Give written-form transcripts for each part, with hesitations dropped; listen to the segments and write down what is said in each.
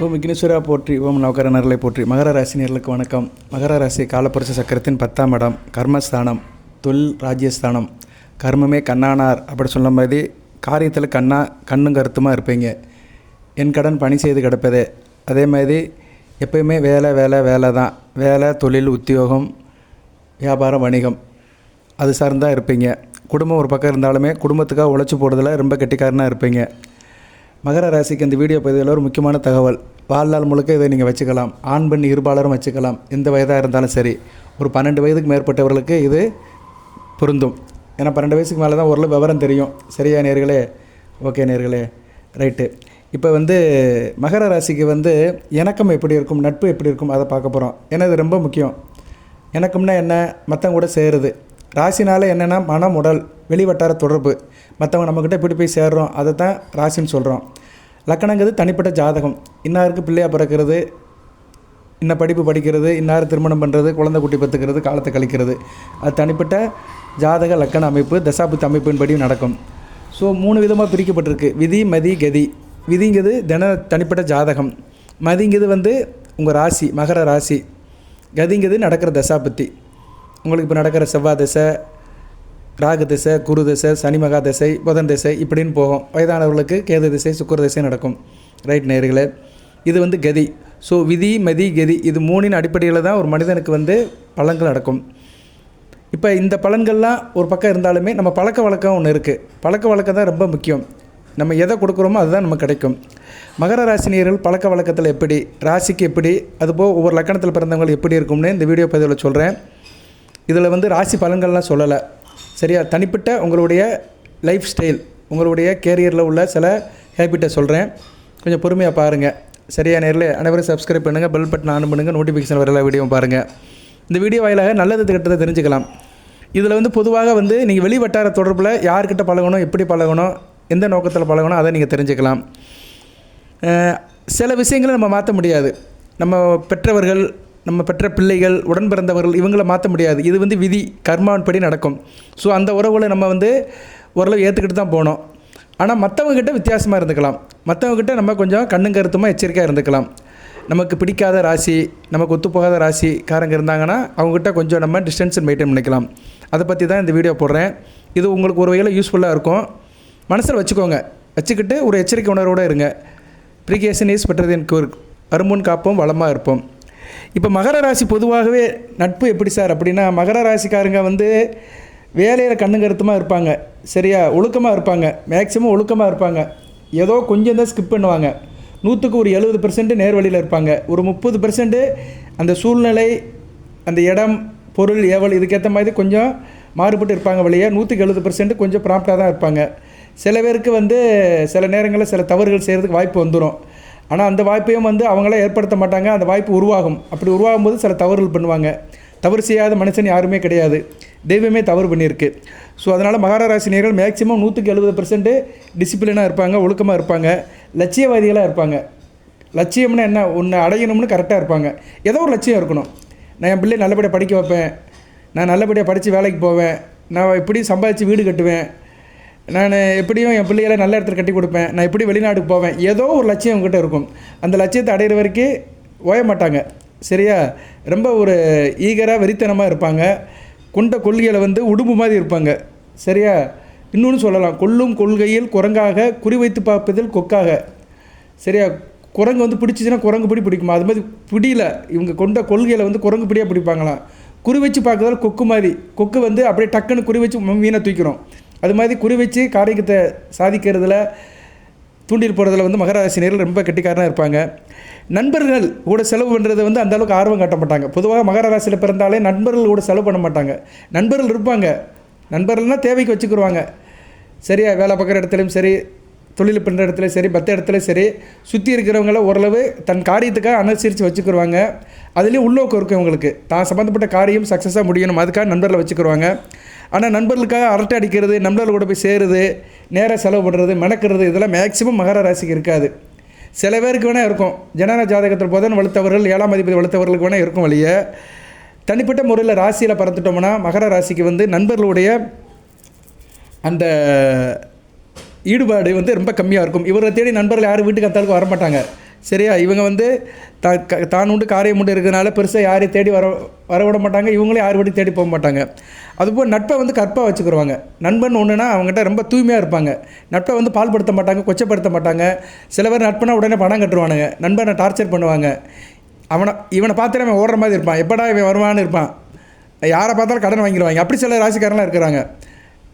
ஓம் விக்னேஸ்வரா போற்றி, ஓம் நவகர நரலை போற்றி. மகர ராசி நேயர்களுக்கு வணக்கம். மகர ராசி காலப்புருஷ சக்கரத்தின் 10ஆம் இடம், கர்மஸ்தானம், தொழில் ராஜ்யஸ்தானம். கர்மமே கண்ணானார் அப்படி சொல்லும் போது காரியத்தில் கண்ணும் கருத்துமாக இருப்பீங்க. என் கடன் பணி செய்து கிடப்பதே. அதே மாதிரி எப்பயுமே வேலை தான். வேலை, தொழில், உத்தியோகம், வியாபாரம், வணிகம் அது சார்ந்தான் இருப்பீங்க. குடும்பம் ஒரு பக்கம் இருந்தாலுமே குடும்பத்துக்காக உழைச்சி போடுறதுல ரொம்ப கெட்டிக்காரனாக இருப்பீங்க. மகர ராசிக்கு இந்த வீடியோ பதிவில் ஒரு முக்கியமான தகவல். வாழ்நாள் முழுக்க இதை நீங்கள் வச்சுக்கலாம். ஆண் பெண் இருபாலரும் வச்சுக்கலாம். எந்த வயதாக இருந்தாலும் சரி. ஒரு 12 வயதுக்கு மேற்பட்டவர்களுக்கு இது பொருந்தும். ஏன்னா 12 வயசுக்கு மேலே தான் ஓரளவு விவரம் தெரியும். சரியா நேர்களே? ஓகே நேர்களே, ரைட்டு. இப்போ மகர ராசிக்கு இணக்கம் எப்படி இருக்கும், நட்பு எப்படி இருக்கும், அதை பார்க்க போகிறோம். ஏன்னா இது ரொம்ப முக்கியம். இணக்கம்னா என்ன? மற்றவங்க கூட சேருது. ராசினால் என்னென்னா மனம், உடல், வெளிவட்டார தொடர்பு. மற்றவங்க நம்மக்கிட்ட எப்படி போய் சேர்றோம், அதை தான் ராசின்னு சொல்கிறோம். லக்கணங்கிறது தனிப்பட்ட ஜாதகம். இன்னாருக்கு பிள்ளையாக பிறக்கிறது, இன்ன படிப்பு படிக்கிறது, இன்னார் திருமணம் பண்ணுறது, குழந்தை குட்டி பத்துக்கிறது, காலத்தை கழிக்கிறது. அது தனிப்பட்ட ஜாதக லக்கண அமைப்பு, தசாபுத்தி அமைப்பின்படி நடக்கும். ஸோ 3 விதமாக பிரிக்கப்பட்டிருக்கு. விதி, மதி, கதி. விதிங்கிறது தனிப்பட்ட ஜாதகம். மதிங்கிறது உங்கள் ராசி, மகர ராசி. கதிங்கிறது நடக்கிற தசாபுத்தி. உங்களுக்கு இப்போ நடக்கிற செவ்வாய் திசை, ராகு திசை, குரு திசை, சனி மகா திசை, புதன் திசை இப்படின்னு போகும். வயதானவர்களுக்கு கேது திசை, சுக்கிர திசை நடக்கும். ரைட் நேயர்களே, இது கதி. ஸோ விதி, மதி, கதி இது 3இன் அடிப்படையில் தான் ஒரு மனிதனுக்கு பலன்கள் நடக்கும். இப்போ இந்த பலன்கள்லாம் ஒரு பக்கம் இருந்தாலுமே நம்ம பழக்க வழக்கம் ஒன்று இருக்குது. பழக்க வழக்கம் தான் ரொம்ப முக்கியம். நம்ம எதை கொடுக்குறோமோ அதுதான் நமக்கு கிடைக்கும். மகர ராசினியர்கள் பழக்க வழக்கத்தில் எப்படி, ராசிக்கு எப்படி, அதுபோல் ஒவ்வொரு லக்கணத்தில் பிறந்தவங்க எப்படி இருக்கும்னு இந்த வீடியோ பதிவில் சொல்கிறேன். இதில் ராசி பலன்கள்லாம் சொல்லலை. சரியா? தனிப்பட்ட உங்களுடைய லைஃப் ஸ்டைல், உங்களுடைய கேரியரில் உள்ள சில ஹேபிட்டை சொல்கிறேன். கொஞ்சம் பொறுமையாக பாருங்கள். சரியா நேரில் அனைவரும் சப்ஸ்கிரைப் பண்ணுங்கள், பெல் பட்டன் ஆன் பண்ணுங்கள், நோட்டிஃபிகேஷன் வரல வீடியோவும் பாருங்கள். இந்த வீடியோ வாயிலாக நல்லது கெட்டதை தெரிஞ்சுக்கலாம். இதில் பொதுவாக நீங்கள் வெளி வட்டார தொடர்பில் யார்கிட்ட பழகணும், எப்படி பழகணும், எந்த நோக்கத்தில் பழகணும் அதை நீங்கள் தெரிஞ்சுக்கலாம். சில விஷயங்களை நம்ம மாற்ற முடியாது. நம்ம பெற்றவர்கள், நம்ம பெற்ற பிள்ளைகள், உடன் பிறந்தவர்கள் இவங்கள மாற்ற முடியாது. இது விதி, கர்மாவின்படி நடக்கும். ஸோ அந்த உறவுகளை நம்ம ஓரளவு ஏற்றுக்கிட்டு தான் போகணும். ஆனால் மற்றவங்ககிட்ட வித்தியாசமாக இருந்துக்கலாம். மற்றவங்ககிட்ட நம்ம கொஞ்சம் கண்ணும் கருத்துமாக எச்சரிக்கையாக இருந்துக்கலாம். நமக்கு பிடிக்காத ராசி, நமக்கு ஒத்துப்போகாத ராசிக்காரங்க இருந்தாங்கன்னா அவங்ககிட்ட கொஞ்சம் நம்ம டிஸ்டன்ஸ் மெயின்டைன் பண்ணிக்கலாம். அதை பற்றி தான் இந்த வீடியோ போடுறேன். இது உங்களுக்கு ஒரு வகையில் யூஸ்ஃபுல்லாக இருக்கும். மனசில் வச்சுக்கோங்க. வச்சுக்கிட்டு ஒரு எச்சரிக்கை உணர்வோடு இருங்க. ப்ரிகேஷன் இஸ் பெட்டர் தென் க்யூர். வருமுன் காப்போம், வளமாக இருப்போம். இப்போ மகர ராசி பொதுவாகவே நட்பு எப்படி சார் அப்படின்னா, மகர ராசிக்காரங்க வேலையில் கண்ணு கருத்துமாக இருப்பாங்க. சரியா? ஒழுக்கமாக இருப்பாங்க. மேக்ஸிமம் ஒழுக்கமாக இருப்பாங்க. ஏதோ கொஞ்சம் தான் ஸ்கிப் பண்ணுவாங்க. 100க்கு ஒரு 70% நேர்வழியில் இருப்பாங்க. ஒரு 30% அந்த சூழ்நிலை, அந்த இடம், பொருள், ஏவல் இதுக்கேற்ற மாதிரி கொஞ்சம் மாறுபட்டு இருப்பாங்க. வழியாக 100க்கு 70% கொஞ்சம் ப்ராம்ப்டாக தான் இருப்பாங்க. சில பேருக்கு சில நேரங்களில் சில தவறுகள் செய்கிறதுக்கு வாய்ப்பு வந்துடும். ஆனால் அந்த வாய்ப்பையும் அவங்கள ஏற்படுத்த மாட்டாங்க. அந்த வாய்ப்பு உருவாகும். அப்படி உருவாகும் போது சில தவறுகள் பண்ணுவாங்க. தவறு செய்யாத மனுஷன் யாருமே கிடையாது. தெய்வமே தவறு பண்ணியிருக்கு. ஸோ அதனால் மகர ராசினியர்கள் மேக்ஸிமம் 100க்கு 70% டிசிப்ளினாக இருப்பாங்க, ஒழுக்கமாக இருப்பாங்க, லட்சியவாதிகளாக இருப்பாங்க. லட்சியம்னா என்ன? ஒன்று அடையணும்னு கரெக்டாக இருப்பாங்க. ஏதோ ஒரு லட்சியம் இருக்கணும். நான் என் பிள்ளையை நல்லபடியாக படிக்க வைப்பேன், நான் நல்லபடியாக படித்து வேலைக்கு போவேன், நான் இப்படி சம்பாதிச்சு வீடு கட்டுவேன், நான் எப்படியும் என் பிள்ளைகளை நல்ல இடத்துல கட்டி கொடுப்பேன், நான் எப்படி வெளிநாட்டுக்கு போவேன், ஏதோ ஒரு லட்சியம் உங்ககிட்ட இருக்கும். அந்த லட்சியத்தை அடையிற வரைக்கும் ஓய மாட்டாங்க. சரியா? ரொம்ப ஒரு ஈகராக வெறித்தனமாக இருப்பாங்க. கொண்ட கொள்கையில் உடும்பு மாதிரி இருப்பாங்க. சரியா? இன்னொன்று சொல்லலாம், கொல்லும் கொள்கையில் குரங்காக, குறிவைத்து பார்ப்பதில் கொக்காக. சரியா? குரங்கு பிடிச்சிச்சின்னா குரங்கு பிடிக்குமா? அது மாதிரி பிடியில் இவங்க கொண்ட கொள்கையில் குரங்கு பிடியாக பிடிப்பாங்களாம். குறி வச்சு பார்க்கறதால கொக்கு மாதிரி. கொக்கு அப்படியே டக்குன்னு குறி வச்சு மீனை தூக்கிறோம். அது மாதிரி குறி வச்சு காரியத்தை சாதிக்கிறதுல, தூண்டில் போடுறதுல மகர ராசினியர்கள் ரொம்ப கெட்டிக்காரனாக இருப்பாங்க. நண்பர்கள் கூட செலவு பண்ணுறது அந்தளவுக்கு ஆர்வம் காட்ட மாட்டாங்க. பொதுவாக மகர ராசியில் பிறந்தாலே நண்பர்கள் கூட செலவு பண்ண மாட்டாங்க. நண்பர்கள் இருப்பாங்க. நண்பர்கள்னால் தேவைக்கு வச்சுக்கிடுவாங்க. சரியா? வேலை பார்க்குற இடத்துலையும் சரி, தொழில் பண்ணுற இடத்துலையும் சரி, மற்ற இடத்துலையும் சரி, சுற்றி இருக்கிறவங்கள ஓரளவு தன் காரியத்துக்காக அனுசரித்து வச்சுக்கிடுவாங்க. அதுலேயும் உள்நோக்கம் இருக்கும். இவங்களுக்கு தான் சம்மந்தப்பட்ட காரியம் சக்ஸஸாக முடியணும், அதுக்காக நண்பர்களை வச்சுக்கிடுவாங்க. ஆனால் நண்பர்களுக்காக அரட்டை அடிக்கிறது, நண்பர்கள் கூட போய் சேருது, நேராக செலவு பண்ணுறது, மெனக்கிறது இதெல்லாம் மேக்ஸிமம் மகர ராசிக்கு இருக்காது. சில பேருக்கு வேணால் இருக்கும். ஜனன ஜாதகத்தில் புதன் வலுத்தவர்கள், 7ஆம் அதிபதி வலுத்தவர்களுக்கு வேணால் இருக்கும். வழியை தனிப்பட்ட முறையில் ராசியில் பறந்துட்டோம்னா மகர ராசிக்கு நண்பர்களுடைய அந்த ஈடுபாடு ரொம்ப கம்மியாக இருக்கும். இவரை தேடி நண்பர்கள் யாரும் வீட்டுக்கு அந்தாளுக்கு வரமாட்டாங்க. சரியா? இவங்க வந்து தான் உண்டு காரியம் உண்டு இருக்கிறதுனால பெருசாக யாரையும் தேடி வரவிட மாட்டாங்க, இவங்களும் யார் தேடி போக மாட்டாங்க. அதுபோல் நட்பை வந்து கற்பாக வச்சுக்கிடுவாங்க. நண்பன் ஒன்றுனா அவங்ககிட்ட ரொம்ப தூய்மையாக இருப்பாங்க. நட்பை வந்து பால்படுத்த மாட்டாங்க, கொச்சப்படுத்த மாட்டாங்க. சில பேர் நட்புனா உடனே பணம் கட்டுருவானுங்க, நண்பனை டார்ச்சர் பண்ணுவாங்க. இவனை பார்த்துட்டு அவன் ஓடுற மாதிரி இருப்பான், எப்படா இவன் வருவான்னு இருப்பான். யாரை பார்த்தாலும் கடன் வாங்கிடுவாங்க. அப்படி சில ராசிக்காரலாம் இருக்கிறாங்க.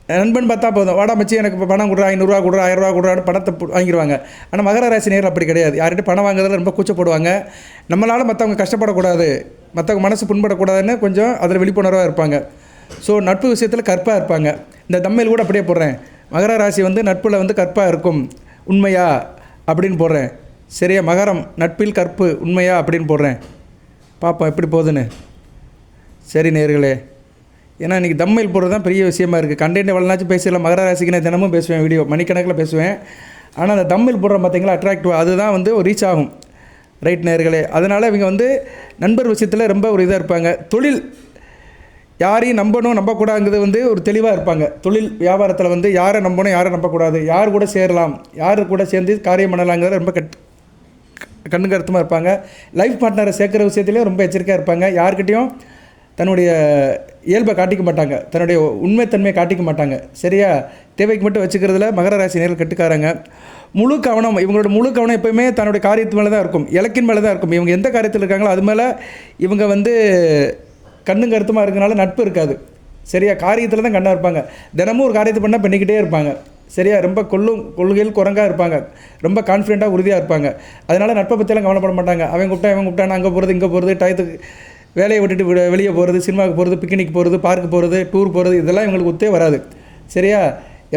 நண்பன் பார்த்தா போதும், வாடா மச்சி எனக்கு இப்போ பணம் கொடுறா, 500 கொடுறா, 1000 கொடுறான்னு பணத்தை வாங்கிடுவாங்க. ஆனால் மகர ராசி நேரில் அப்படி கிடையாது. யார்கிட்ட பணம் வாங்குறதுல ரொம்ப கூச்சப்படுவாங்க. நம்மளால் மற்றவங்க கஷ்டப்படக்கூடாது, மற்றவங்க மனசு புண்படக்கூடாதுன்னு கொஞ்சம் அதில் விழிப்புணர்வாக இருப்பாங்க. ஸோ நட்பு விஷயத்தில் கற்பாக இருப்பாங்க. இந்த தம்மையில் கூட அப்படியே போடுறேன், மகர ராசி வந்து நட்பில் வந்து கற்பாக இருக்கும் உண்மையா அப்படின்னு போடுறேன். சரியா? மகரம் நட்பில் கற்பு உண்மையா அப்படின்னு போடுறேன். பார்ப்போம் எப்படி போகுதுன்னு. சரி நேயர்களே, ஏன்னா இன்றைக்கி தம்மையில் போடுறது தான் பெரிய விஷயமா இருக்குது. கண்டென்ட் எவ்வளோனாச்சும் பேசலாம். மகர ராசிக்கு நான் தினமும் பேசுவேன், வீடியோ மணிக்கணக்கில் பேசுவேன். ஆனால் அந்த தம்மையில் போடுற பார்த்தீங்களா அட்ராக்டிவ், அதுதான் வந்து ஒரு ரீச் ஆகும். ரைட் நேயர்களே, அதனால் இவங்க வந்து நண்பர் விஷயத்தில் ரொம்ப ஒரு இதாக இருப்பாங்க. தொழில் யாரையும் நம்பணும் நம்பக்கூடாதுங்கிறது வந்து ஒரு தெளிவாக இருப்பாங்க. தொழில் வியாபாரத்தில் வந்து யாரை நம்பணும் யாரை நம்பக்கூடாது, யார் கூட சேரலாம் யார் கூட சேர்ந்து காரியம் பண்ணலாங்கிறத ரொம்ப கண்ணு கருத்துமாக இருப்பாங்க. லைஃப் பார்ட்னரை சேர்க்குற விஷயத்துலேயும் ரொம்ப எச்சரிக்கையாக இருப்பாங்க. யார்கிட்டையும் தன்னுடைய இயல்பை காட்டிக்க மாட்டாங்க, தன்னுடைய உண்மைத்தன்மையை காட்டிக்க மாட்டாங்க. சரியா? தேவைக்கு மட்டும் வச்சுக்கிறதுல மகர ராசி நேரில் கட்டுக்காரங்க. முழு கவனம், இவங்களோட முழு கவனம் எப்போயுமே தன்னுடைய காரியத்து மேலே தான் இருக்கும், இலக்கின் மேலே தான் இருக்கும். இவங்க எந்த காரியத்தில் இருக்காங்களோ அது மேலே இவங்க வந்து கண்ணும் கருத்துமாக இருக்கிறனால நட்பு இருக்காது. சரியா? காரியத்தில் தான் கண்ணாக இருப்பாங்க. தினமும் ஒரு காரியத்தை பண்ணால் பண்ணிக்கிட்டே இருப்பாங்க. சரியா? ரொம்ப கொள்கையில் குரங்காக இருப்பாங்க, ரொம்ப கான்ஃபிடென்ட்டாக உறுதியாக இருப்பாங்க. அதனால் நட்பை பற்றியெல்லாம் கவலைப்பட மாட்டாங்க. அவன் கூப்பிட்டான் அங்கே போகிறது இங்கே போகிறது, டயத்துக்கு வேலையை விட்டுட்டு வெளியே போகிறது, சினிமாவுக்கு போகிறது, பிக்னிக் போகிறது, பார்க்கு போகிறது, டூர் போகிறது, இதெல்லாம் இவங்களுக்கு ஒத்தே வராது. சரியா?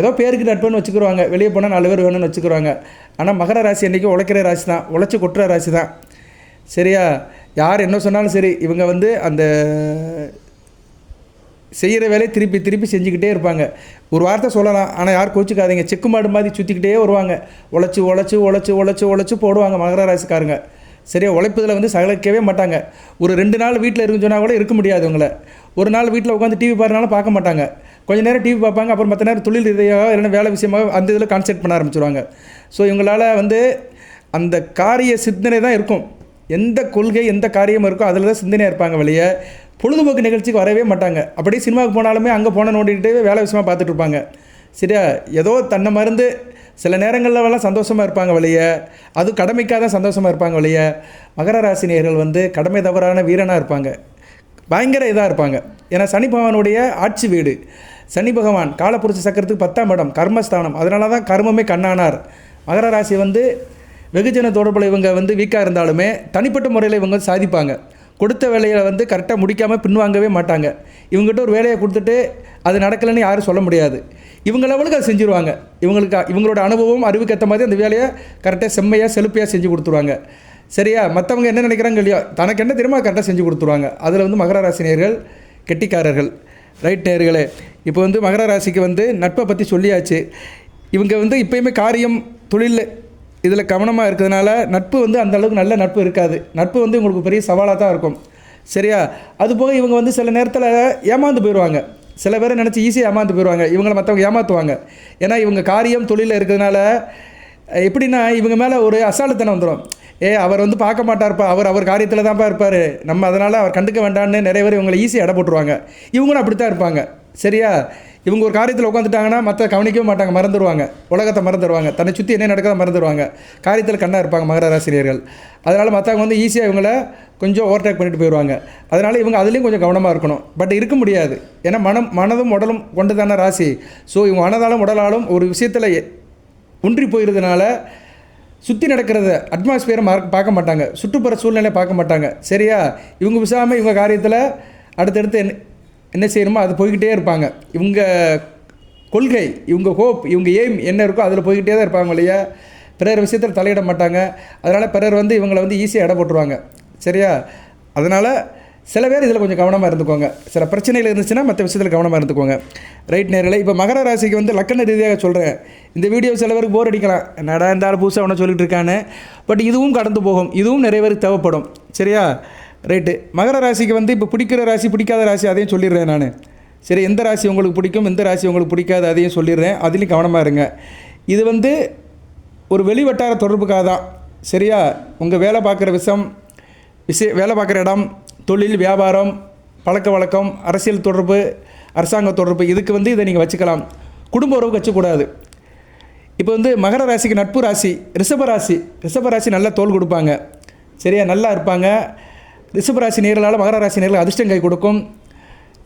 ஏதோ பேருக்கு நட்புன்னு வச்சுக்கிடுவாங்க, வெளியே போனால் 4 பேர் வேணும்னு வச்சுக்கிடுவாங்க. ஆனால் மகர ராசி அன்றைக்கி உழைக்கிற ராசி தான், உழைச்சி கொட்டுற ராசி தான். சரியா? யார் என்ன சொன்னாலும் சரி, இவங்க வந்து அந்த செய்கிற வேலையை திருப்பி திருப்பி செஞ்சுக்கிட்டே இருப்பாங்க. ஒரு வார்த்தை சொல்லலாம், ஆனால் யார் கோச்சிக்காதீங்க, செக்கு மாடு மாதிரி சுற்றிக்கிட்டே வருவாங்க. உழைச்சி உழைச்சி உழைச்சி உழைச்சி உழைச்சி போடுவாங்க மகர ராசிக்காரங்க. சரியா? உழைப்பதில் வந்து சகலிக்கவே மாட்டாங்க. ஒரு 2 நாள் வீட்டில் இருக்குன்னு சொன்னால் கூட இருக்க முடியாது இவங்களை. ஒரு நாள் வீட்டில் உட்காந்து டிவி பாருனாலும் பார்க்க மாட்டாங்க. கொஞ்சம் நேரம் டிவி பார்ப்பாங்க, அப்புறம் மற்ற நேரம் தொழில் ரீதியாக இல்லைன்னா வேலை விஷயமாக அந்த இதில் கான்சென்ட்ரேட் பண்ண ஆரம்பிச்சிடுவாங்க. ஸோ இவங்களால் வந்து அந்த காரிய சிந்தனை தான் இருக்கும். எந்த கொள்கை எந்த காரியம் இருக்கோ அதில் தான் சிந்தனையாக இருப்பாங்க. வெளியே பொழுதுபோக்கு நிகழ்ச்சிக்கு வரவே மாட்டாங்க. அப்படியே சினிமாவுக்கு போனாலுமே அங்கே போன நோண்டிகிட்டு வேலை விஷயமாக பார்த்துட்டு இருப்பாங்க. சரியா? ஏதோ தன்னை மருந்து சில நேரங்களில் சந்தோஷமாக இருப்பாங்க வெளியே, அது கடமைக்காக தான் சந்தோஷமாக இருப்பாங்க வெளியே. மகர ராசினியர்கள் வந்து கடமை தவறான வீரனாக இருப்பாங்க, பயங்கர இதாக இருப்பாங்க. ஏன்னா சனி பகவானுடைய ஆட்சி வீடு. சனி பகவான் காலப்புருஷ சக்கரத்துக்கு 10ஆம் இடம், கர்மஸ்தானம். அதனால தான் கர்மமே கண்ணானார். மகர ராசி வந்து வெகுஜன தொடர்பில் இவங்க வந்து வீக்காக இருந்தாலுமே தனிப்பட்ட முறையில் இவங்க சாதிப்பாங்க. கொடுத்த வேலையை வந்து கரெக்டாக முடிக்காமல் பின்வாங்கவே மாட்டாங்க. இவங்ககிட்ட ஒரு வேலையை கொடுத்துட்டு அது நடக்கலைன்னு யாரும் சொல்ல முடியாது. இவங்க லெவலுக்கு அதை செஞ்சுருவாங்க. இவங்களோட அனுபவம் அறிவுக்கு ஏற்ற மாதிரி அந்த வேலையை கரெக்டாக செம்மையாக செலுப்பையாக செஞ்சு கொடுத்துருவாங்க. சரியா? மற்றவங்க என்ன நினைக்கிறாங்க இல்லையோ, தனக்கு என்ன தெரியுமா கரெக்டாக செஞ்சு கொடுத்துருவாங்க. அதில் வந்து மகர ராசி நேயர்கள் கெட்டிக்காரர்கள். ரைட் நேயர்களே, இப்போ வந்து மகர ராசிக்கு வந்து நட்பை பற்றி சொல்லியாச்சு. இவங்க வந்து இப்போயுமே காரியம் தொழில் இதில் கவனமாக இருக்கிறதுனால நட்பு வந்து அந்தளவுக்கு நல்ல நட்பு இருக்காது. நட்பு வந்து உங்களுக்கு பெரிய சவாலாக தான் இருக்கும். சரியா? அதுபோக இவங்க வந்து சில நேரத்தில் ஏமாந்து போயிடுவாங்க. சில பேரை நினச்சி ஈஸியாக ஏமாந்து போயிடுவாங்க. இவங்களை மற்றவங்க ஏமாற்றுவாங்க. ஏன்னா இவங்க காரியம் தொழிலில் இருக்கிறதுனால எப்படின்னா இவங்க மேலே ஒரு அசால்ட்டுத்தனம் வந்துடும். அவர் வந்து பார்க்க மாட்டார்ப்பா, அவர் காரியத்தில் தான்ப்பா இருப்பார், நம்ம அதனால் அவர் கண்டுக்க வேண்டான்னு நிறைய பேர் இவங்களை ஈஸியாக இட போட்டுருவாங்க. இவங்களும் அப்படி தான் இருப்பாங்க. சரியா? இவங்க ஒரு காரியத்தில் உட்காந்துட்டாங்கன்னா மற்ற கவனிக்கவே மாட்டாங்க, மறந்துடுவாங்க, உலகத்தை மறந்துடுவாங்க, தன்னை சுற்றி என்ன நடக்கிறத மறந்துடுவாங்க. காரியத்தில் கண்ணாக இருப்பாங்க மகர ராசினியர்கள். அதனால் மற்றவங்க வந்து ஈஸியாக இவங்களை கொஞ்சம் ஓவர்டேக் பண்ணிட்டு போயிடுவாங்க. அதனால் இவங்க அதுலேயும் கொஞ்சம் கவனமாக இருக்கணும். பட் இருக்க முடியாது. ஏன்னா மனதும் உடலும் கொண்டு தானே ராசி. ஸோ இவங்க மனதாலும் உடலாலும் ஒரு விஷயத்தில் ஒன்றி போயிருந்தனால சுற்றி நடக்கிறத அட்மாஸ்பியரை பார்க்க மாட்டாங்க, சுற்றுப்புற சூழ்நிலையை பார்க்க மாட்டாங்க. சரியா? இவங்க விசாமல் இவங்க காரியத்தில் அடுத்தடுத்து என்ன செய்யணுமோ அது போய்கிட்டே இருப்பாங்க. இவங்க கொள்கை, இவங்க ஹோப், இவங்க எய்ம் என்ன இருக்கோ அதில் போய்கிட்டே தான் இருப்பாங்க இல்லையா? பிறர் விஷயத்தில் தலையிட மாட்டாங்க. அதனால் பிறர் வந்து இவங்களை வந்து ஈஸியாக இட போட்டுருவாங்க. சரியா? அதனால் சில பேர் இதில் கொஞ்சம் கவனமாக இருந்துக்கோங்க. சில பிரச்சனைகள் இருந்துச்சுன்னா மற்ற விஷயத்தில் கவனமாக இருந்துக்கோங்க. ரைட் நேரலை, இப்போ மகர ராசிக்கு வந்து லக்கண ரீதியாக சொல்கிறேன். இந்த வீடியோ சில பேருக்கு போர் அடிக்கலாம், என்னடா இருந்தாலும் புதுசாக ஒன்று சொல்லிட்டு இருக்கான்னு. பட் இதுவும் கடந்து போகும், இதுவும் நிறைய பேருக்கு தேவைப்படும். சரியா? ரைட்டு. மகர ராசிக்கு வந்து இப்போ பிடிக்கிற ராசி பிடிக்காத ராசி அதையும் சொல்லிடுறேன் நான். சரி, எந்த ராசி உங்களுக்கு பிடிக்கும் எந்த ராசி உங்களுக்கு பிடிக்காது அதையும் சொல்லிடுறேன். அதுலேயும் கவனமாக இருங்க. இது வந்து ஒரு வெளிவட்டார தொடர்புக்காக தான். சரியா? உங்கள் வேலை பார்க்குற வேலை பார்க்குற இடம், தொழில், வியாபாரம், பழக்க வழக்கம், அரசியல் தொடர்பு, அரசாங்க தொடர்பு, இதுக்கு வந்து இதை நீங்கள் வச்சுக்கலாம். குடும்ப உறவுக்கு வச்சக்கூடாது. இப்போ வந்து மகர ராசிக்கு நட்பு ராசி ரிஷபராசி நல்லா தோல் கொடுப்பாங்க. சரியா? நல்லா இருப்பாங்க. ரிஷபராசி நேர்களால் மகர ராசி நேரில் அதிர்ஷ்டம் கை கொடுக்கும்.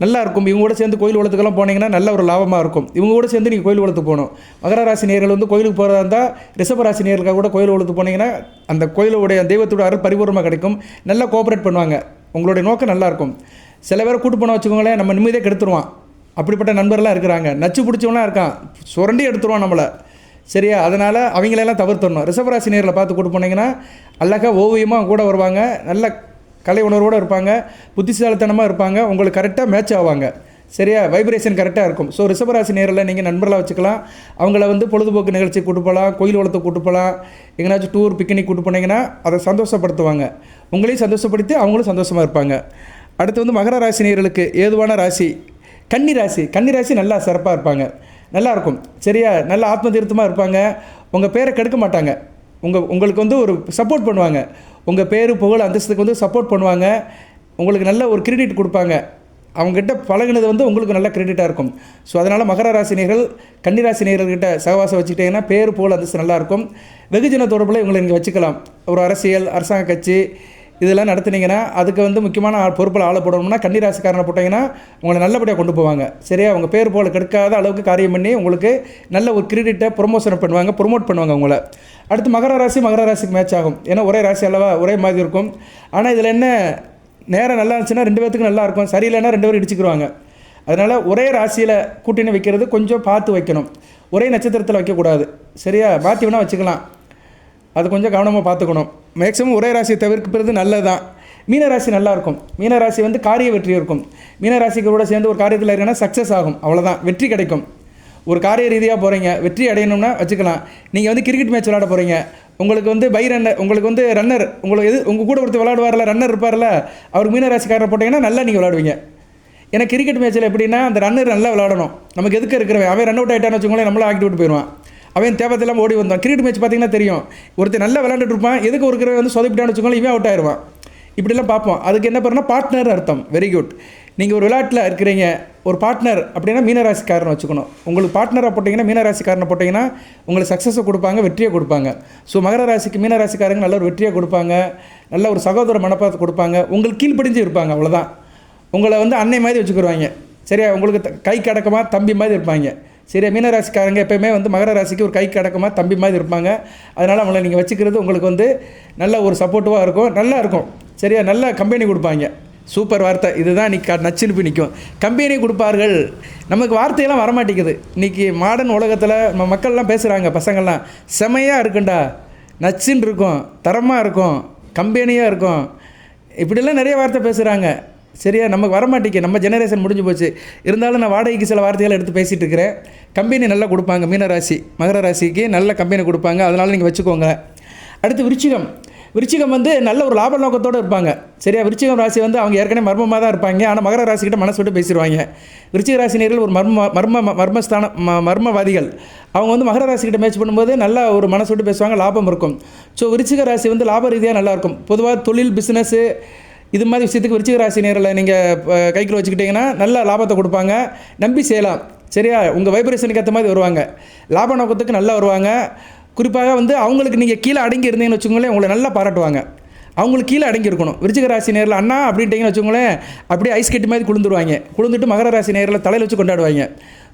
நல்லா இருக்கும். இவங்க கூட சேர்ந்து கோயில் குளத்துக்கெல்லாம் போனீங்கன்னா நல்ல ஒரு லாபமாக இருக்கும். இவங்க கூட சேர்ந்து நீங்கள் கோயில் குளத்துக்கு போகணும். மகர ராசி நேர்கள் வந்து கோயிலுக்கு போகிறதா இருந்தால் ரிஷபராசி நேர்களுக்காக கூட கோயில் குளத்துக்கு போனீங்கன்னா அந்த கோயிலுடைய தெய்வத்தோட அருள் பரிபூர்ணமாக கிடைக்கும். நல்லா கோஆப்ரேட் பண்ணுவாங்க. உங்களுடைய நோக்கம் நல்லாயிருக்கும். சில பேரை கூட்டு போனால் வச்சுக்கோங்களேன், நம்ம நிம்மதியாக கெடுத்துருவான். அப்படிப்பட்ட நண்பர்கள்லாம் இருக்கிறாங்க. நச்சு பிடிச்சவங்களாம் இருக்கான், சுரண்டி எடுத்துருவான் நம்மளை. சரியா? அதனால் அவங்களெல்லாம் தவிர்த்துடணும். ரிஷபராசி நேரில் பார்த்து கூட்டு போனீங்கன்னா அழகாக ஓவியமாக கூட வருவாங்க. நல்ல கலை உணர்வோடு இருப்பாங்க. புத்திசாலித்தனமாக இருப்பாங்க. உங்களுக்கு கரெக்டாக மேட்ச் ஆவாங்க. சரியா? வைப்ரேஷன் கரெக்டாக இருக்கும். ஸோ ரிஷபராசி நேரில் நீங்கள் நண்பர்களாக வச்சுக்கலாம். அவங்கள வந்து பொழுதுபோக்கு நிகழ்ச்சி கூட்டு போகலாம், கோயில் வளத்தை கூட்டு போகலாம், எங்கேனாச்சும் டூர் பிக்னிக் கூட்டு போனீங்கன்னா அதை சந்தோஷப்படுத்துவாங்க. உங்களையும் சந்தோஷப்படுத்தி அவங்களும் சந்தோஷமாக இருப்பாங்க. அடுத்து வந்து மகர ராசி நேர்களுக்கு ஏதுவான ராசி கன்னி ராசி நல்லா சிறப்பாக இருப்பாங்க. நல்லாயிருக்கும். சரியா? நல்ல ஆத்ம தீர்த்தமாக இருப்பாங்க. உங்கள் பேரை கெடுக்க மாட்டாங்க. உங்களுக்கு வந்து ஒரு சப்போர்ட் பண்ணுவாங்க. உங்கள் பேர் புகழ் அந்தஸ்துக்கு வந்து சப்போர்ட் பண்ணுவாங்க. உங்களுக்கு நல்ல ஒரு கிரெடிட் கொடுப்பாங்க. அவங்ககிட்ட பழகினது வந்து உங்களுக்கு நல்ல கிரெடிட்டாக இருக்கும். ஸோ அதனால் மகர ராசினியர்கள் கன்னிராசி நேயர்கள்கிட்ட சகவாசம் வச்சுக்கிட்டிங்கன்னா பேர் புகழ் அந்தஸ்து நல்லாயிருக்கும். வெகுஜன தொடர்பில் இவங்களை நீங்கள் வச்சுக்கலாம். ஒரு அரசியல், அரசாங்க கட்சி இதெல்லாம் நடத்துனீங்கன்னா அதுக்கு வந்து முக்கியமான பொறுப்பில் ஆளை போடணும்னா கன்னிராசிக்காரனை போட்டிங்கன்னா உங்களை நல்லபடியாக கொண்டு போவாங்க. சரியா? உங்கள் பேர் போல் கெடுக்காத அளவுக்கு காரியம் பண்ணி உங்களுக்கு நல்ல ஒரு கிரெடிட்டை ப்ரொமோட் பண்ணுவாங்க உங்களை. அடுத்து மகர ராசிக்கு மேட்ச் ஆகும். ஏன்னா ஒரே ராசி அல்லவா, ஒரே மாதிரி இருக்கும். ஆனால் இதில் என்ன, நேரம் நல்லா இருந்துச்சுன்னா 2 பேர்த்துக்கு நல்லா இருக்கும், சரியில்லைன்னா 2 பேரும் இடிச்சுக்கிடுவாங்க. அதனால் ஒரே ராசியில் கூட்டின்னு வைக்கிறது கொஞ்சம் பார்த்து வைக்கணும். ஒரே நட்சத்திரத்தில் வைக்கக்கூடாது. சரியா? மாற்றி வேணால் வச்சுக்கலாம், அது கொஞ்சம் கவனமாக பார்த்துக்கணும். மேக்ஸிமம் ஒரே ராசியை தவிர்க்கிறது நல்லது தான். மீனராசி நல்லாயிருக்கும். மீனராசி வந்து காரிய வெற்றி இருக்கும். மீனராசிக்கு கூட சேர்ந்து ஒரு காரியத்தில் இருக்குன்னா சக்ஸஸ் ஆகும். அவ்வளோதான், வெற்றி கிடைக்கும். ஒரு காரிய ரீதியாக போகிறீங்க, வெற்றி அடையணும்னா வச்சுக்கலாம். நீங்கள் வந்து கிரிக்கெட் மேட்ச் விளையாட போகிறீங்க, உங்களுக்கு வந்து ரன்னர், உங்களுக்கு வந்து ரன்னர், உங்களுக்கு உங்கள் கூட ஒருத்தர் விளையாடுவார்ல, ரன்னர் இருப்பார்ல, அவருக்கு மீனராசிக்காரரை போட்டிங்கன்னா நல்லா நீங்கள் விளையாடுவீங்க. ஏன்னா கிரிக்கெட் மேட்ச்சில் எப்படின்னா அந்த ரன்னர் நல்லா விளையாடணும். நமக்கு எதுக்கு இருக்கிறவன் அவன் ரன் அவுட் ஆகிட்டான்னு வச்சுக்கோங்களேன், நம்மளும் ஆக்கிட்டு விட்டு போயிடுவான். அவன் தேவையில்லாமல் ஓடி வந்தான். கிரிக்கெட் மேட்ச் பார்த்தீங்கன்னா தெரியும், ஒருத்தர் நல்லா விளையாண்டுட்டு இருப்பான், எதுக்கு ஒருத்தர் வந்து சொதப்பிட்டான்னு வச்சுக்கோங்களேன், இவன் அவுட் ஆயிடுவான். இப்படிலாம் பார்ப்போம். அதுக்கு என்ன பண்ணால் பார்ட்னர் அர்த்தம். Very good. நீங்கள் ஒரு விளையாட்டில் இருக்கிறீங்க, ஒரு பார்ட்னர் அப்படின்னா மீனராசிக்காரனை வச்சுக்கணும். உங்களுக்கு பார்ட்னராக போட்டிங்கன்னா மீனராசிக்காரனை போட்டிங்கன்னா உங்களுக்கு சக்ஸஸை கொடுப்பாங்க, வெற்றியை கொடுப்பாங்க. ஸோ மகர ராசிக்கு மீனராசிக்காரங்க நல்ல ஒரு வெற்றியை கொடுப்பாங்க, நல்ல ஒரு சகோதர மனப்பாத்தை கொடுப்பாங்க, உங்களுக்கு கீழ்ப்படிஞ்சு இருப்பாங்க. அவ்வளோதான். உங்களை வந்து அன்னை மாதிரி வச்சுக்கிடுவாங்க. சரியா? உங்களுக்கு கைக்கு அடக்கமாக தம்பி மாதிரி இருப்பாங்க. சரியா? மீனராசிக்காரங்க எப்போயுமே வந்து மகர ராசிக்கு ஒரு கைக்கு அடக்கமாக தம்பி மாதிரி இருப்பாங்க. அதனால் அவங்கள நீங்கள் வச்சுக்கிறது உங்களுக்கு வந்து நல்ல ஒரு சப்போர்ட்டிவாக இருக்கும், நல்லா இருக்கும். சரியா? நல்ல கம்பெனி கொடுப்பாங்க. சூப்பர் வார்த்தை இதுதான். இன்றைக்கி நச்சுன்னு போய் நிற்கும். கம்பெனி கொடுப்பார்கள். நமக்கு வார்த்தையெல்லாம் வரமாட்டேங்குது. இன்றைக்கி மாடர்ன் உலகத்தில் நம்ம மக்கள்லாம் பேசுகிறாங்க, பசங்கள்லாம் செமையாக இருக்குண்டா, நச்சுன்னு இருக்கும், தரமாக இருக்கும், கம்பெனியாக இருக்கும், இப்படிலாம் நிறைய வார்த்தை பேசுகிறாங்க. சரியா? நமக்கு வரமாட்டேங்க, நம்ம ஜெனரேஷன் முடிஞ்சு போச்சு. இருந்தாலும் நான் வாடகைக்கு சில வார்த்தைகளை எடுத்து பேசிகிட்டு இருக்கிறேன். கம்பெனி நல்லா கொடுப்பாங்க. மீனராசி மகர ராசிக்கு நல்ல கம்பெனி கொடுப்பாங்க. அதனால் நீங்கள் வச்சுக்கோங்க. அடுத்து விருச்சிகம் வந்து நல்ல ஒரு லாப நோக்கத்தோடு இருப்பாங்க. சரியா? விருச்சிகம் ராசி வந்து அவங்க ஏற்கனவே மர்மமாக தான் இருப்பாங்க. ஆனால் மகர ராசிக்கிட்ட மனசு விட்டு பேசிடுவாங்க. விருச்சிக ராசினியர்கள் ஒரு மர்மவாதிகள். அவங்க வந்து மகர ராசிக்கிட்ட மேட்ச் பண்ணும்போது நல்லா ஒரு மனசு விட்டு பேசுவாங்க, லாபம் இருக்கும். ஸோ விருச்சிக ராசி வந்து லாப ரீதியாக நல்லாயிருக்கும். பொதுவாக தொழில், பிஸ்னஸ்ஸு இது மாதிரி விஷயத்துக்கு விருச்சிக ராசி நேரில் நீங்கள் கைக்குள்ள வச்சுக்கிட்டிங்கன்னா நல்ல லாபத்தை கொடுப்பாங்க, நம்பி செய்யலாம். சரியா? உங்கள் வைப்ரேஷனுக்கு ஏற்ற மாதிரி வருவாங்க, லாப நோக்கத்துக்கு நல்லா வருவாங்க. குறிப்பாக வந்து அவங்களுக்கு நீங்கள் கீழே அடங்கி இருந்தீங்கன்னு வச்சுக்கோங்களேன், உங்களை நல்லா பாராட்டுவாங்க. அவங்களுக்கு கீழே அடங்கி இருக்கணும். விருச்சிக ராசி நேரில் அண்ணா அப்படின்ட்டிங்கன்னு வச்சுக்கோங்களேன், அப்படியே ஐஸ் கட்டி மாதிரி குளிந்துட்டு மகர ராசி நேரில் தலையில் வச்சு கொண்டாடுவாங்க.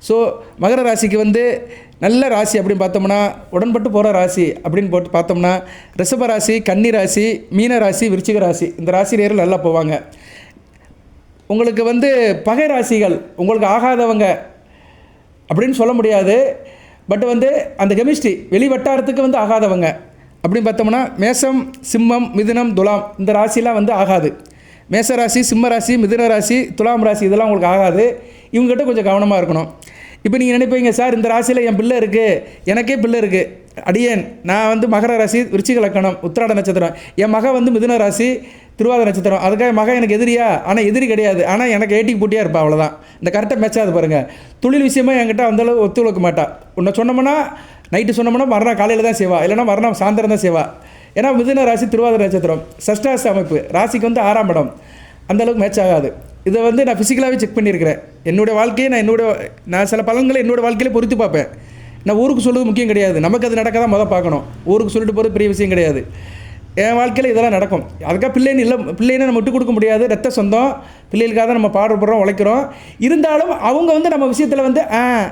ஸோ மகர ராசிக்கு வந்து நல்ல ராசி அப்படின்னு பார்த்தோம்னா, உடன்பட்டு போகிற ராசி அப்படின்னு பார்த்தோம்னா ரிஷப ராசி, கன்னி ராசி, மீன ராசி, விருச்சிக ராசி, இந்த ராசி நேரில் நல்லா போவாங்க. உங்களுக்கு வந்து பகை ராசிகள் உங்களுக்கு ஆகாதவங்க அப்படின்னு சொல்ல முடியாது. பட் வந்து அந்த கெமிஸ்ட்ரி வெளி வட்டாரத்துக்கு வந்து ஆகாதவங்க அப்படின்னு பார்த்தோம்னா மேசம், சிம்மம், மிதுனம், துலாம் இந்த ராசிலாம் வந்து ஆகாது. மேசராசி, சிம்ம ராசி, மிதுன ராசி, துலாம் ராசி இதெல்லாம் உங்களுக்கு ஆகாது. இவங்ககிட்ட கொஞ்சம் கவனமாக இருக்கணும். இப்போ நீங்கள் நினைப்பீங்க, சார் இந்த ராசியில் என் பிள்ளை இருக்குது, எனக்கே பிள்ளை இருக்குது, அடியேன் நான் வந்து மகர ராசி, விருச்சிக லக்கணம், உத்திராட நட்சத்திரம், என் மகன் வந்து மிதுன ராசி, திருவாதிரை நட்சத்திரம், அதுக்காக மகன் எனக்கு எதிரியா? ஆனால் எதிரி கிடையாது, ஆனால் எனக்கு ஏட்டிக்கு போட்டியாக இருப்பா, அவ்வளோதான். இந்த கரெக்டாக மேட்சாது பாருங்கள். தொழில் விஷயமா என்கிட்ட அந்தளவு ஒத்துழைக்க மாட்டா. உன்னை சொன்னோம்னா நைட்டு சொன்னோம்னா மறுநாள் காலையில் தான் செய்வா, இல்லைனா மறுநாள் சாயந்தரம் தான் செய்வா. ஏன்னா மிதுன ராசி திருவாதிரை நட்சத்திரம், சஷ்டாச அமைப்பு, ராசிக்கு வந்து 6ஆம் இடம், அந்தளவுக்கு மேட்ச் ஆகாது. இதை வந்து நான் ஃபிசிக்கலாகவே செக் பண்ணியிருக்கிறேன். என்னுடைய வாழ்க்கையை நான் சில பலன்களை என்னோடய வாழ்க்கையிலே பொறுத்து பார்ப்பேன். நான் ஊருக்கு சொல்கிறது முக்கியம் கிடையாது, நமக்கு அது நடக்க தான் முதல் பார்க்கணும். ஊருக்கு சொல்லிட்டு போகிறது பெரிய விஷயம் கிடையாது. என் வாழ்க்கையில் இதெல்லாம் நடக்கும். அதுக்காக பிள்ளைன்னு நம்ம விட்டு கொடுக்க முடியாது. ரத்த சொந்தம், பிள்ளைகளுக்காக தான் நம்ம பாடுபடுறோம், உழைக்கிறோம். இருந்தாலும் அவங்க வந்து நம்ம விஷயத்தில் வந்து